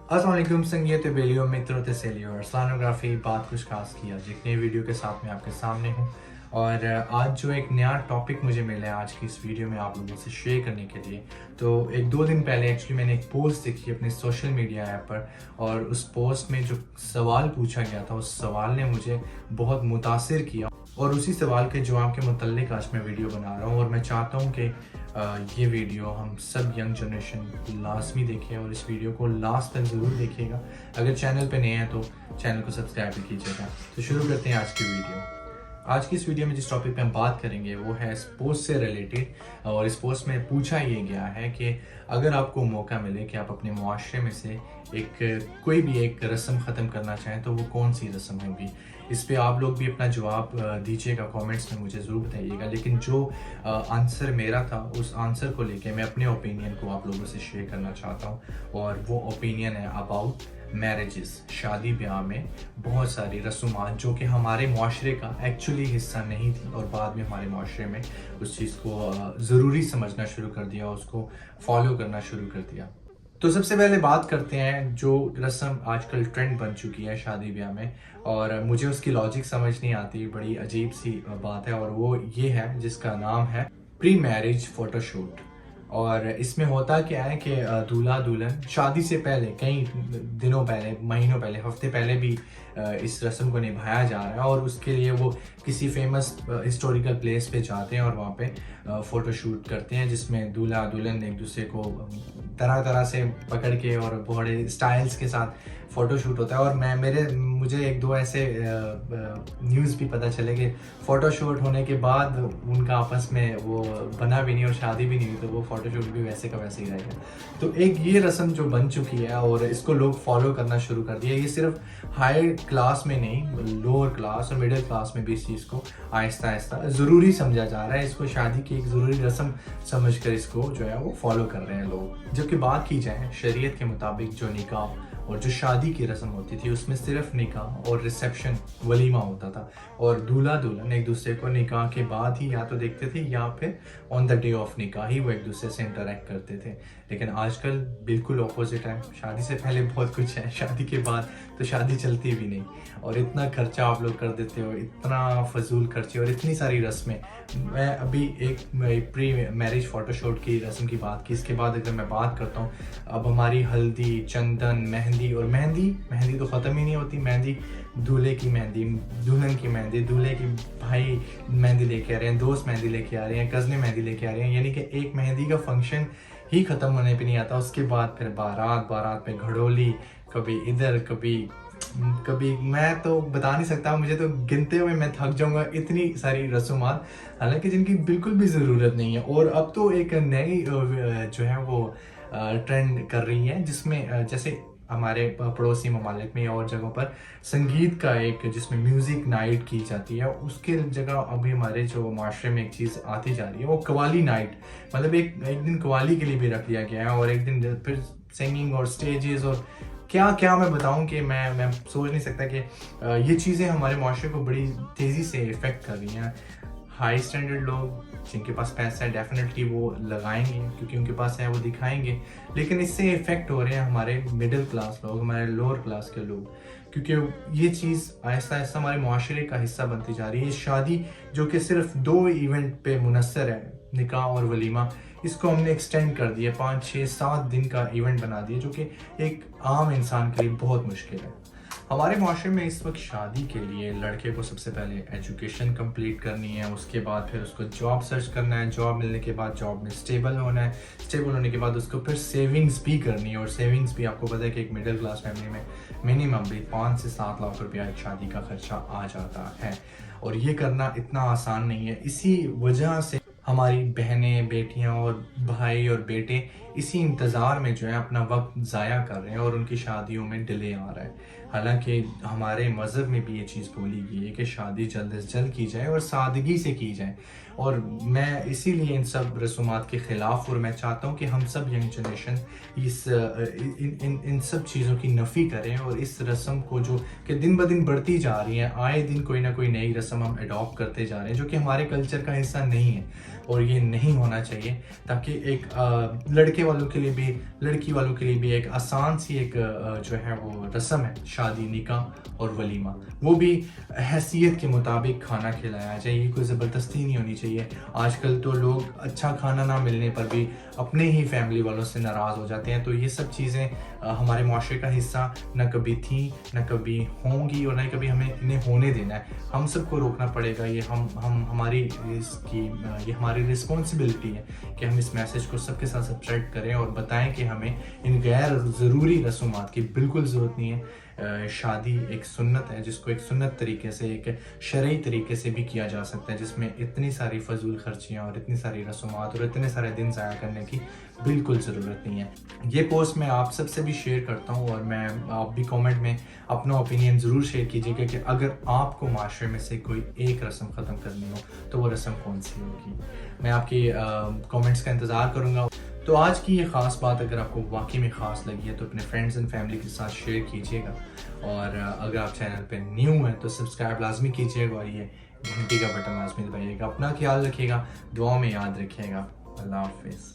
अस्सलाम वालेकुम संगीत बेलियो मित्रों ते सहेलियों और सलानोग्राफी बात कुछ खास की आज एक नई वीडियो के साथ मैं आपके सामने हूँ। और आज जो एक नया टॉपिक मुझे मिला है आज की इस वीडियो में आप लोगों से शेयर करने के लिए, तो एक दो दिन पहले एक्चुअली मैंने एक पोस्ट देखी अपने सोशल मीडिया ऐप पर, और उस पोस्ट में जो सवाल पूछा गया था उस सवाल ने मुझे बहुत मुतासिर किया, और उसी सवाल के जवाब के मुतल्लिक आज मैं वीडियो बना रहा हूँ। और मैं चाहता हूँ कि ये वीडियो हम सब यंग जनरेशन लाजमी देखें और इस वीडियो को लास्ट तक ज़रूर देखिएगा। अगर चैनल पे नए हैं तो चैनल को सब्सक्राइब भी कीजिएगा। तो शुरू करते हैं आज की वीडियो। आज की इस वीडियो में जिस टॉपिक पे हम बात करेंगे वो है स्पोर्ट्स से रिलेटेड, और इस पोस्ट में पूछा ये गया है कि अगर आपको मौका मिले कि आप अपने मुआशरे में से कोई भी एक रस्म ख़त्म करना चाहें तो वो कौन सी रस्म होगी। इस पे आप लोग भी अपना जवाब दीजिएगा, कमेंट्स में मुझे ज़रूर बताइएगा। लेकिन जो आंसर मेरा था उस आंसर को लेके मैं अपने ओपिनियन को आप लोगों से शेयर करना चाहता हूँ, और वो ओपिनियन है अबाउट मैरिजेस। शादी ब्याह में बहुत सारी रसूमात जो कि हमारे मुआशरे का एक्चुअली हिस्सा नहीं थी और बाद में हमारे मुआशरे में उस चीज़ को ज़रूरी समझना शुरू कर दिया, उसको फॉलो करना शुरू कर दिया। तो सबसे पहले बात करते हैं जो रस्म आजकल ट्रेंड बन चुकी है शादी ब्याह में, और मुझे उसकी लॉजिक समझ नहीं आती, बड़ी अजीब सी बात है, और वो ये है जिसका नाम है प्री मैरिज फोटोशूट। और इसमें होता क्या है कि दूल्हा दुल्हन शादी से पहले कई दिनों पहले, महीनों पहले, हफ्ते पहले भी इस रस्म को निभाया जा रहा है, और उसके लिए वो किसी फेमस हिस्टोरिकल प्लेस पे जाते हैं और वहाँ पे फ़ोटो शूट करते हैं, जिसमें दूल्हा दुल्हन एक दूसरे को तरह तरह से पकड़ के और बड़े स्टाइल्स के साथ फ़ोटो शूट होता है। और मुझे एक दो ऐसे न्यूज़ भी पता चले कि फ़ोटो शूट होने के बाद उनका आपस में वो बना भी नहीं और शादी भी नहीं हुई, तो वो फ़ोटो शूट भी वैसे का वैसे ही रह गया। तो एक ये रस्म जो बन चुकी है और इसको लोग फॉलो करना शुरू कर दिया। ये सिर्फ हाई क्लास में नहीं, लोअर क्लास और मिडिल क्लास में भी इस चीज़ को आहिस्ता आहिस्ता ज़रूरी समझा जा रहा है। इसको शादी की एक ज़रूरी रस्म समझकर इसको जो है वो फॉलो कर रहे हैं लोग। जबकि बात की जाए शरीयत के मुताबिक जो निकाह और जो शादी की रस्म होती थी उसमें सिर्फ निकाह और रिसेप्शन वलीमा होता था, और दूल्हा दुल्हन एक दूसरे को निकाह के बाद ही या तो देखते थे या फिर ऑन द डे ऑफ निकाह ही वो एक दूसरे से इंटरेक्ट करते थे। लेकिन आजकल बिल्कुल ऑपोजिट है, शादी से पहले बहुत कुछ है, शादी के बाद तो शादी चलती भी नहीं, और इतना खर्चा आप लोग कर देते हो, इतना फजूल खर्चे और इतनी सारी रस्में। मैं अभी एक प्री मैरिज फ़ोटोशूट की रस्म की बात की, इसके बाद अगर मैं बात करता हूँ, अब हमारी हल्दी, चंदन, मेहंदी, और मेहंदी तो ख़त्म ही नहीं होती। मेहंदी, दूल्हे की मेहंदी, दुल्हन की मेहंदी, दूल्हे की भाई मेहंदी लेके आ रहे हैं, दोस्त मेहंदी लेके आ रहे हैं, कज़नें मेहंदी लेके आ रहे हैं, यानी कि एक मेहंदी का फंक्शन ही ख़त्म होने पे नहीं आता। उसके बाद फिर बारात में घड़ोली, कभी इधर कभी मैं तो बता नहीं सकता, मुझे तो गिनते हुए मैं थक जाऊंगा, इतनी सारी रसूमात, हालांकि जिनकी बिल्कुल भी ज़रूरत नहीं है। और अब तो एक नई जो है वो ट्रेंड कर रही है, जिसमें जैसे हमारे पड़ोसी ममालिक में और जगहों पर संगीत का एक, जिसमें म्यूज़िक नाइट की जाती है, उसके जगह अभी हमारे जो माशरे में एक चीज़ आती जा रही है वो कवाली नाइट, मतलब एक दिन कवाली के लिए भी रख दिया गया है, और एक दिन फिर सिंगिंग और स्टेजेस और क्या क्या मैं बताऊं कि मैं सोच नहीं सकता कि ये चीज़ें हमारे माशरे को बड़ी तेज़ी से इफ़ेक्ट कर रही हैं। हाई स्टैंडर्ड लोग जिनके पास पैसा है डेफिनेटली वो लगाएंगे क्योंकि उनके पास है, वो दिखाएंगे, लेकिन इससे इफ़ेक्ट हो रहे हैं हमारे मिडिल क्लास लोग, हमारे लोअर क्लास के लोग, क्योंकि ये चीज़ आहिस्ता आहिस्ता हमारे माशरे का हिस्सा बनती जा रही है। शादी जो कि सिर्फ 2 इवेंट पे मुनस्सर है, निकाह और वलीमा, इसको हमने एक्सटेंड कर दिया, 5, 6, 7 दिन का इवेंट बना दिया, जो कि एक आम इंसान के लिए बहुत मुश्किल है। हमारे माशरे में इस वक्त शादी के लिए लड़के को सबसे पहले एजुकेशन कंप्लीट करनी है, उसके बाद फिर उसको जॉब सर्च करना है, जॉब मिलने के बाद जॉब में स्टेबल होना है, स्टेबल होने के बाद उसको फिर सेविंग्स भी करनी है, और सेविंग्स भी आपको पता है कि एक मिडिल क्लास फैमिली में मिनिमम भी 5 से 7 लाख रुपया एक शादी का खर्चा आ जाता है, और ये करना इतना आसान नहीं है। इसी वजह से हमारी बहनें, बेटियां और भाई और बेटे इसी इंतज़ार में जो है अपना वक्त ज़ाया कर रहे हैं और उनकी शादियों में डिले आ रहा है। हालांकि हमारे मज़हब में भी ये चीज़ बोली गई है कि शादी जल्द से जल्द की जाए और सादगी से की जाए, और मैं इसीलिए इन सब रसूमात के ख़िलाफ़, और मैं चाहता हूँ कि हम सब यंग जनरेशन इन सब चीज़ों की नफ़ी करें, और इस रस्म को जो कि दिन ब दिन बढ़ती जा रही है, आए दिन कोई ना कोई नई रस्म हम अडॉप्ट करते जा रहे हैं जो कि हमारे कल्चर का हिस्सा नहीं है, और ये नहीं होना चाहिए, ताकि एक लड़के वालों के लिए भी, लड़की वालों के लिए भी एक आसान सी एक जो है वो रस्म है, शादी, निकाह और वलीमा। वो भी हैसियत के मुताबिक खाना खिलाया जाए, ये कोई ज़बरदस्ती नहीं होनी चाहिए। आजकल तो लोग अच्छा खाना ना मिलने पर भी अपने ही फैमिली वालों से नाराज़ हो जाते हैं। तो ये सब चीज़ें हमारे माशरे का हिस्सा न कभी थी, न कभी होंगी और न कभी हमें इन्हें होने देना है। हम सबको रोकना पड़ेगा। ये हमारी ये हमारी रिस्पॉन्सिबिलिटी है कि हम इस मैसेज को सबके साथ स्प्रेड करें और बताएं कि हमें इन गैर ज़रूरी रसूमात की बिल्कुल ज़रूरत नहीं है। शादी एक सुन्नत है जिसको एक सुन्नत तरीके से, एक शरई तरीके से भी किया जा सकता है, जिसमें इतनी सारी फजूल खर्चियाँ और इतनी सारी रसूमात और इतने सारे दिन ज़ाया करने की बिल्कुल ज़रूरत नहीं है। ये पोस्ट मैं आप सबसे भी शेयर करता हूँ और मैं आप भी कमेंट में अपना ओपिनियन ज़रूर शेयर कीजिएगा कि अगर आपको माशरे में से कोई एक रस्म ख़त्म करनी हो तो वो रस्म कौन सी होगी। मैं आपकी कमेंट्स का इंतज़ार करूँगा। तो आज की ये ख़ास बात अगर आपको वाकई में ख़ास लगी है तो अपने फ्रेंड्स एंड फैमिली के साथ शेयर कीजिएगा, और अगर आप चैनल पे न्यू हैं तो सब्सक्राइब लाजमी कीजिएगा और ये घंटी का बटन लाजमी दबाइएगा। अपना ख्याल रखिएगा, दुआ में याद रखिएगा। अल्लाह हाफिज़।